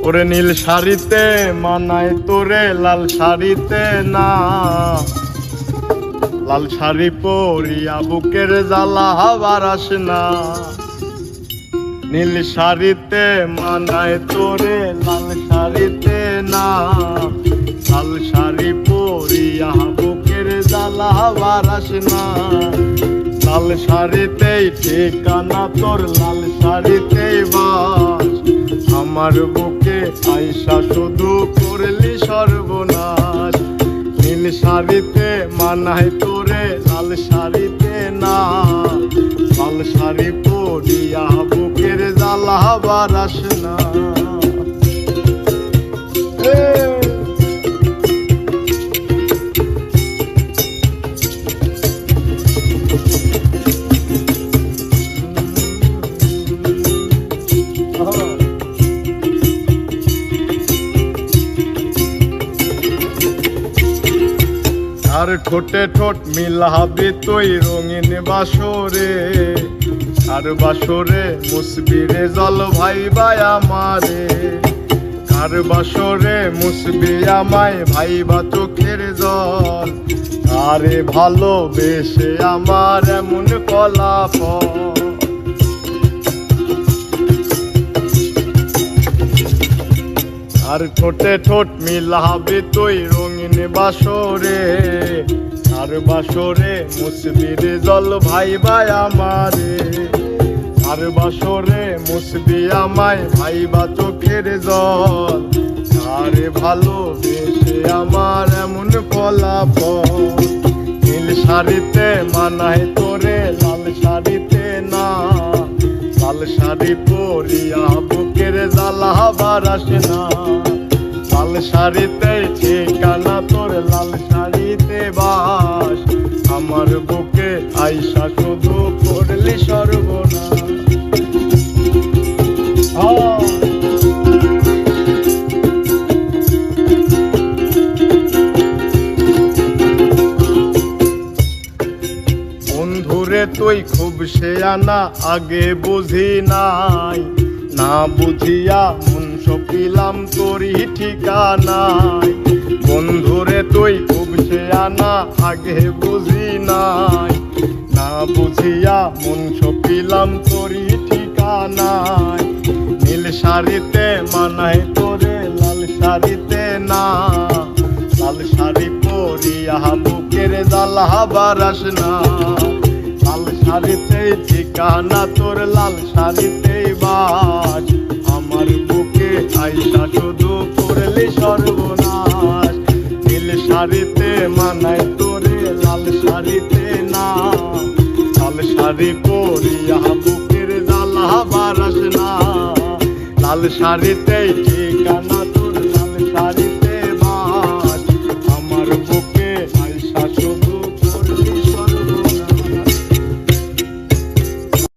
ওরে নীল শাড়িতে মানায় তোরে লাল শাড়িতে না, লাল শাড়ি পরিয়া বুকের জ্বালা বারাস না। নীল শাড়িতে মানায় তোরে লাল শাড়িতে না, লাল শাড়ি পরিয়া বুকের জ্বালা বারাস না। লাল শাড়িতেই ঠিকানা তোর, লাল শাড়িতেই বাস, আমার বুকে আইসা শুধু করলি সর্বনাশ। নীল শাড়িতে মানায় তোরে লাল শাড়িতে না, লাল শাড়ি পরিয়া বুকের জ্বালা বারাস না। আর ঠোঁটে ঠোঁট মিলাবি তুই রঙিন বাসরে, আর বাসরে মুসবি রে জল ভাই ভাই আমারে। আর বাসরে মুসবি আমায় ভাইবা চোখের জল, আরে ভালোবেসে আমার এমন ফলাফল। আর ঠোঁটে ঠোঁট মিলাবি তুই রঙিন বাসরে, আর বাসরে মুসবি রে জল ভাই ভাই আমারে। আর বাসরে মুসবি আমায় ভাইবা চোখের জল, আরে ভালোবেসে আমার এমন ফলাফল। নীল শাড়িতে মানায় তোরে লাল শাড়িতে না, লাল শাড়ি পরিয়া বুকের জ্বালা বারাস না। লাল শাড়িতে ঠিকানা তোর, লাল শাড়িতে বাস, আমার বুকে আইসা শুধু করলি সর্বনাশ। বন্ধুরে তুই খুব শেয়ানা, আগে বুঝি নাই, না বুঝিয়া মন সপিলাম তোরই ঠিকানায়। বন্ধুরে তুই খুব শেয়ানা, আগে বুঝি নাই, না বুঝিয়া মন সপিলাম তোরই ঠিকানায়। নীল শাড়িতে মানায় তোরে লাল শাড়িতে না, লাল শাড়ি পরিয়া বুকের জ্বালা বারাস না। লাল শাড়িতেই ঠিকানা তোর, লাল শাড়িতেই বাস, আমার বুকে আইসা শুধু করলি সর্বনাশ। নীল শাড়িতে মানায় তোরে লাল শাড়িতে না, লাল শাড়ি পরিয়া বুকের জ্বালা বারাস না। লাল শাড়িতেই ঠিকানা তোর, লাল শাড়ি